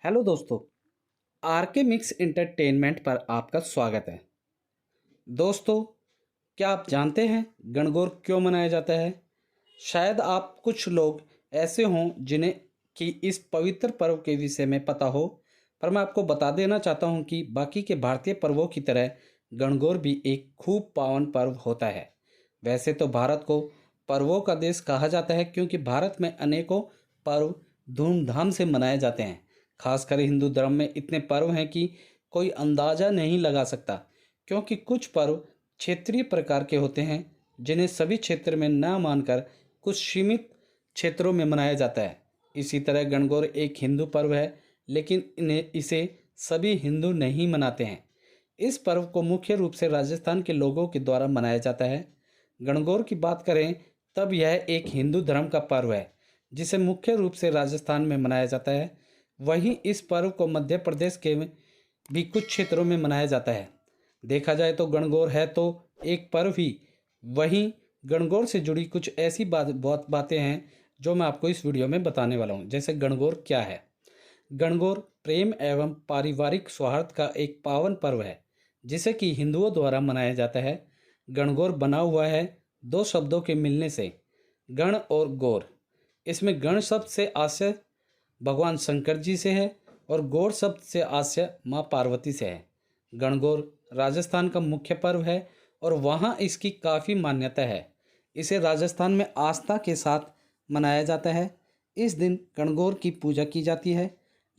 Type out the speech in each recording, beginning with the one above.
Hello दोस्तों, R K mix entertainment पर आपका स्वागत है। दोस्तों, क्या आप जानते हैं गणगौर क्यों मनाया जाता है? शायद आप कुछ लोग ऐसे हों जिन्हें कि इस पवित्र पर्व के विषय में पता हो, पर मैं आपको बता देना चाहता हूं कि बाकी के भारतीय पर्वों की तरह गणगौर भी एक खूब पावन पर्व होता है। वैसे तो भारत को पर्वों का देश कहा जाता है क्योंकि भारत में अनेकों पर्व धूमधाम से मनाए जाते हैं। खासकर हिंदू धर्म में इतने पर्व हैं कि कोई अंदाज़ा नहीं लगा सकता, क्योंकि कुछ पर्व क्षेत्रीय प्रकार के होते हैं जिन्हें सभी क्षेत्र में न मानकर कुछ सीमित क्षेत्रों में मनाया जाता है। इसी तरह गणगौर एक हिंदू पर्व है, लेकिन इसे सभी हिंदू नहीं मनाते हैं। इस पर्व को मुख्य रूप से राजस्थान के लोगों के द्वारा मनाया जाता है। गणगौर की बात करें तब यह एक हिंदू धर्म का पर्व है जिसे मुख्य रूप से राजस्थान में मनाया जाता है। वहीं इस पर्व को मध्य प्रदेश के भी कुछ क्षेत्रों में मनाया जाता है। देखा जाए तो गणगौर है तो एक पर्व ही, वहीं गणगौर से जुड़ी कुछ ऐसी बहुत बातें हैं जो मैं आपको इस वीडियो में बताने वाला हूँ। जैसे गणगौर क्या है? गणगौर प्रेम एवं पारिवारिक सौहार्द का एक पावन पर्व है जिसे कि हिंदुओं द्वारा मनाया जाता है। गणगौर बना हुआ है दो शब्दों के मिलने से, गण और गौर। इसमें गण शब्द से आशय भगवान शंकर जी से है और गौर शब्द से आशय माँ पार्वती से है। गणगौर राजस्थान का मुख्य पर्व है और वहाँ इसकी काफ़ी मान्यता है। इसे राजस्थान में आस्था के साथ मनाया जाता है। इस दिन गणगौर की पूजा की जाती है।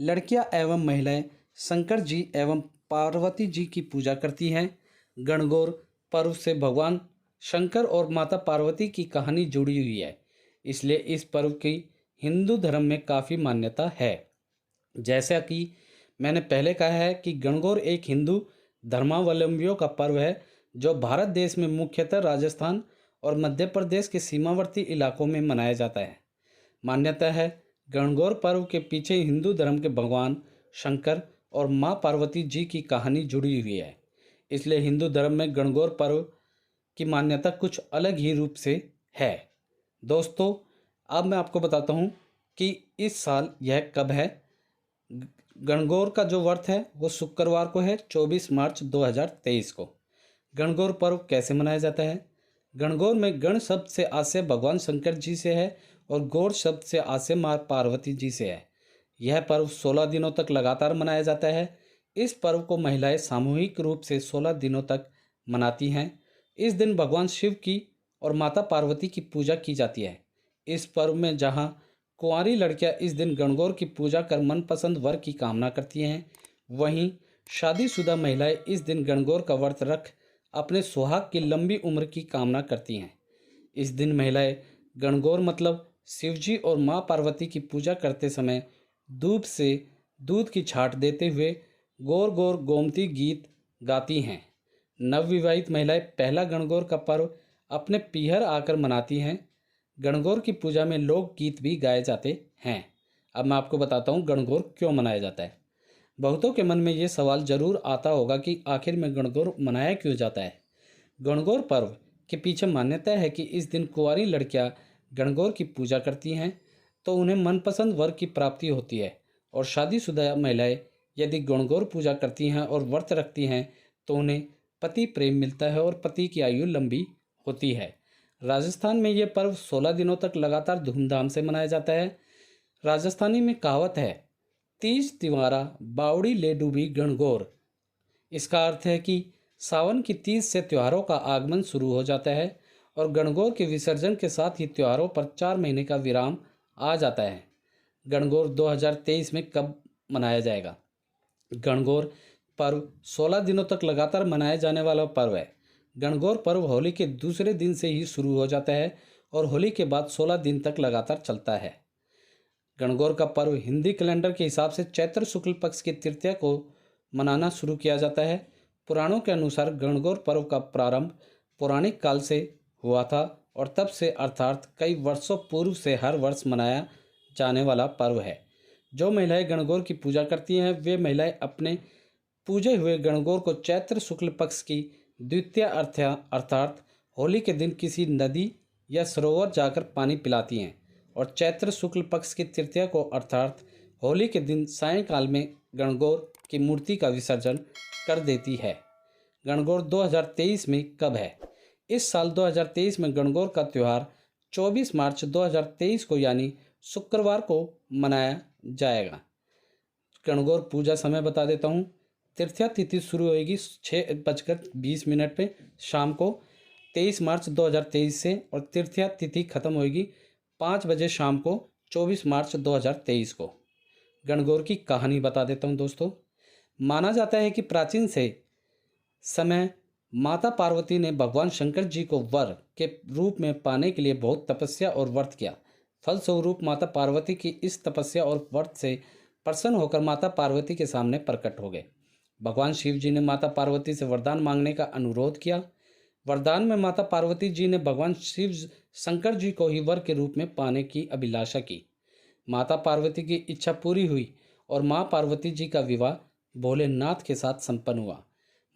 लड़कियां एवं महिलाएं शंकर जी एवं पार्वती जी की पूजा करती हैं। गणगौर पर्व से भगवान शंकर और माता पार्वती की कहानी जुड़ी हुई है, इसलिए इस पर्व की हिंदू धर्म में काफ़ी मान्यता है। जैसा कि मैंने पहले कहा है कि गणगौर एक हिंदू धर्मावलंबियों का पर्व है जो भारत देश में मुख्यतः राजस्थान और मध्य प्रदेश के सीमावर्ती इलाकों में मनाया जाता है। मान्यता है गणगौर पर्व के पीछे हिंदू धर्म के भगवान शंकर और माँ पार्वती जी की कहानी जुड़ी हुई है, इसलिए हिंदू धर्म में गणगौर पर्व की मान्यता कुछ अलग ही रूप से है। दोस्तों, अब मैं आपको बताता हूँ कि इस साल यह कब है। गणगौर का जो व्रत है वो शुक्रवार को है, 24 मार्च 2023 को। गणगौर पर्व कैसे मनाया जाता है? गणगौर में गण शब्द से आशय भगवान शंकर जी से है और गौर शब्द से आशय माँ पार्वती जी से है। यह पर्व 16 दिनों तक लगातार मनाया जाता है। इस पर्व को महिलाएं सामूहिक रूप से 16 दिनों तक मनाती हैं। इस दिन भगवान शिव की और माता पार्वती की पूजा की जाती है। इस पर्व में जहाँ कुंवारी लड़कियां इस दिन गणगौर की पूजा कर मनपसंद वर की कामना करती हैं, वहीं शादीशुदा महिलाएं इस दिन गणगौर का व्रत रख अपने सुहाग की लंबी उम्र की कामना करती हैं। इस दिन महिलाएं गणगौर मतलब शिवजी और माँ पार्वती की पूजा करते समय दूब से दूध की छाट देते हुए गौर गौर गोमती गीत गाती हैं। नवविवाहित महिलाएं पहला गणगौर का पर्व अपने पीहर आकर मनाती हैं। गणगौर की पूजा में लोकगीत भी गाए जाते हैं। अब मैं आपको बताता हूँ गणगौर क्यों मनाया जाता है। बहुतों के मन में ये सवाल जरूर आता होगा कि आखिर में गणगौर मनाया क्यों जाता है। गणगौर पर्व के पीछे मान्यता है कि इस दिन कुंवारी लड़कियां गणगौर की पूजा करती हैं तो उन्हें मनपसंद वर की प्राप्ति होती है, और शादीशुदा महिलाएं यदि गणगौर पूजा करती हैं और व्रत रखती हैं तो उन्हें पति प्रेम मिलता है और पति की आयु लंबी होती है। राजस्थान में यह पर्व 16 दिनों तक लगातार धूमधाम से मनाया जाता है। राजस्थानी में कहावत है, तीज तिवारा बावड़ी ले डूबी गणगौर। इसका अर्थ है कि सावन की तीज से त्योहारों का आगमन शुरू हो जाता है और गणगौर के विसर्जन के साथ ही त्योहारों पर 4 महीने का विराम आ जाता है। गणगौर 2023 में कब मनाया जाएगा? गणगौर पर्व 16 दिनों तक लगातार मनाया जाने वाला पर्व है। गणगौर पर्व होली के दूसरे दिन से ही शुरू हो जाता है और होली के बाद 16 दिन तक लगातार चलता है। गणगौर का पर्व हिंदी कैलेंडर के हिसाब से चैत्र शुक्ल पक्ष की तृतीया को मनाना शुरू किया जाता है। पुराणों के अनुसार गणगौर पर्व का प्रारंभ पौराणिक काल से हुआ था और तब से अर्थात कई वर्षों पूर्व से हर वर्ष मनाया जाने वाला पर्व है। जो महिलाएं गणगौर की पूजा करती हैं वे महिलाएं अपने पूजे हुए गणगौर को चैत्र शुक्ल पक्ष की द्वितीया अर्थात होली के दिन किसी नदी या सरोवर जाकर पानी पिलाती हैं और चैत्र शुक्ल पक्ष की तृतीया को अर्थात होली के दिन सायंकाल में गणगौर की मूर्ति का विसर्जन कर देती है। गणगौर 2023 में कब है? इस साल 2023 में गणगौर का त्यौहार 24 मार्च 2023 को यानी शुक्रवार को मनाया जाएगा। गणगौर पूजा समय बता देता हूँ। तृतीया तिथि शुरू होगी 6:20 पे शाम को 23 मार्च 2023 से, और तृतीया तिथि खत्म होगी 5 बजे शाम को 24 मार्च 2023 को। गणगौर की कहानी बता देता हूँ दोस्तों। माना जाता है कि प्राचीन से समय माता पार्वती ने भगवान शंकर जी को वर के रूप में पाने के लिए बहुत तपस्या और व्रत किया। फलस्वरूप माता पार्वती की इस तपस्या और व्रत से प्रसन्न होकर माता पार्वती के सामने प्रकट हो गए। भगवान शिव जी ने माता पार्वती से वरदान मांगने का अनुरोध किया। वरदान में माता पार्वती जी ने भगवान शिव शंकर जी को ही वर के रूप में पाने की अभिलाषा की। माता पार्वती की इच्छा पूरी हुई और माँ पार्वती जी का विवाह भोलेनाथ के साथ संपन्न हुआ।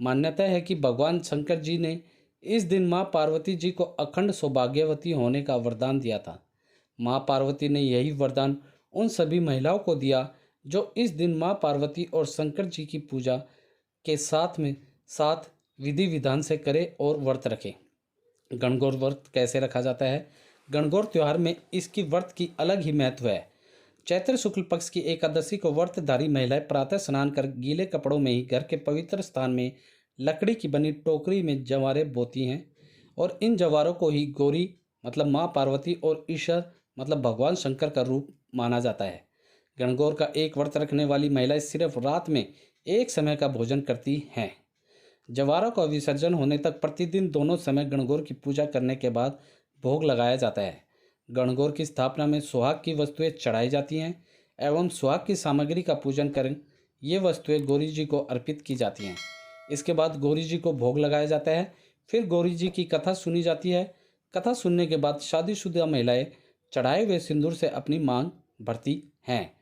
मान्यता है कि भगवान शंकर जी ने इस दिन माँ पार्वती जी को अखंड सौभाग्यवती होने का वरदान दिया था। माँ पार्वती ने यही वरदान उन सभी महिलाओं को दिया जो इस दिन माँ पार्वती और शंकर जी की पूजा के साथ विधि विधान से करे और व्रत रखे। गणगौर व्रत कैसे रखा जाता है? गणगौर त्यौहार में इसकी व्रत की अलग ही महत्व है। चैत्र शुक्ल पक्ष की एकादशी को व्रतधारी महिलाएं प्रातः स्नान कर गीले कपड़ों में ही घर के पवित्र स्थान में लकड़ी की बनी टोकरी में जवारे बोती हैं, और इन जवारों को ही गौरी मतलब माँ पार्वती और ईश्वर मतलब भगवान शंकर का रूप माना जाता है। गणगौर का एक व्रत रखने वाली महिलाएं सिर्फ रात में एक समय का भोजन करती हैं। जवारों का विसर्जन होने तक प्रतिदिन दोनों समय गणगौर की पूजा करने के बाद भोग लगाया जाता है। गणगौर की स्थापना में सुहाग की वस्तुएं चढ़ाई जाती हैं एवं सुहाग की सामग्री का पूजन करें ये वस्तुएं गौरी जी को अर्पित की जाती हैं। इसके बाद गौरी जी को भोग लगाया जाता है। फिर गौरी जी की कथा सुनी जाती है। कथा सुनने के बाद शादीशुदा महिलाएं चढ़ाए हुए सिंदूर से अपनी मांग भरती हैं।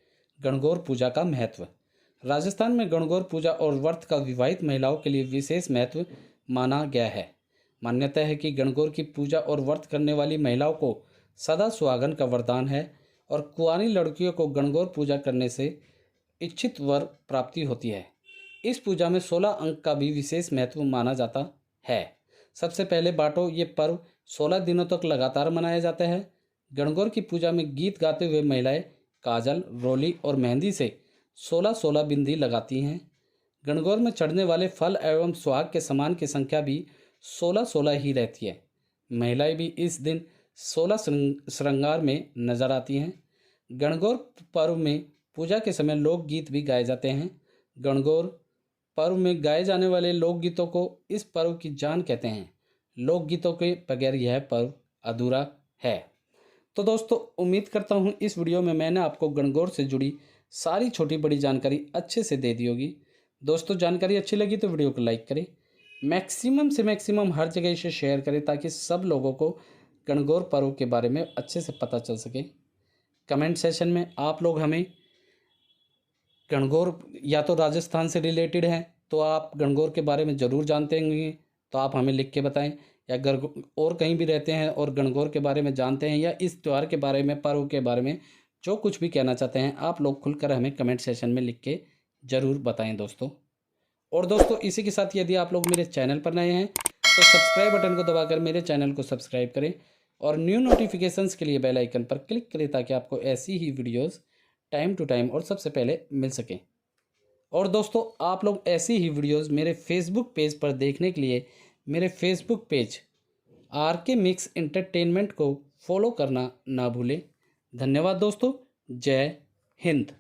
गणगौर पूजा का महत्व। राजस्थान में गणगौर पूजा और व्रत का विवाहित महिलाओं के लिए विशेष महत्व माना गया है। मान्यता है कि गणगौर की पूजा और व्रत करने वाली महिलाओं को सदा सुहागन का वरदान है, और कुंवारी लड़कियों को गणगौर पूजा करने से इच्छित वर प्राप्ति होती है। इस पूजा में 16 अंक का भी विशेष महत्व माना जाता है। सबसे पहले बाटो ये पर्व 16 दिनों तक लगातार मनाया जाता है। गणगौर की पूजा में गीत गाते हुए महिलाएं काजल, रोली और मेहंदी से 16-16 बिंदी लगाती हैं। गणगौर में चढ़ने वाले फल एवं सुहाग के सामान की संख्या भी 16-16 ही रहती है। महिलाएं भी इस दिन 16 श्रृंगार में नजर आती हैं। गणगौर पर्व में पूजा के समय लोकगीत भी गाए जाते हैं। गणगौर पर्व में गाए जाने वाले लोकगीतों को इस पर्व की जान कहते हैं। लोकगीतों के बगैर यह पर्व अधूरा है। तो दोस्तों, उम्मीद करता हूँ इस वीडियो में मैंने आपको गणगौर से जुड़ी सारी छोटी बड़ी जानकारी अच्छे से दे दी होगी। दोस्तों, जानकारी अच्छी लगी तो वीडियो को लाइक करें, मैक्सिमम से मैक्सिमम हर जगह इसे शेयर करें ताकि सब लोगों को गणगौर पर्व के बारे में अच्छे से पता चल सके। कमेंट सेशन में आप लोग हमें गणगौर या तो राजस्थान से रिलेटेड हैं तो आप गणगौर के बारे में ज़रूर जानते होंगे तो आप हमें लिख के बताएं, या और कहीं भी रहते हैं और गणगौर के बारे में जानते हैं या इस त्यौहार के बारे में, पर्व के बारे में जो कुछ भी कहना चाहते हैं आप लोग खुलकर हमें कमेंट सेशन में लिख के ज़रूर बताएं दोस्तों। और दोस्तों, इसी के साथ यदि आप लोग मेरे चैनल पर नए हैं तो सब्सक्राइब बटन को दबाकर मेरे चैनल को सब्सक्राइब करें और न्यू नोटिफिकेशंस के लिए बेल आइकन पर क्लिक करें ताकि आपको ऐसी ही वीडियोस टाइम टू टाइम और सबसे पहले मिल सकें। और दोस्तों, आप लोग ऐसी ही वीडियोस मेरे फेसबुक पेज पर देखने के लिए मेरे Facebook page RK mix entertainment को फॉलो करना ना भूलें। धन्यवाद दोस्तों। जय हिंद।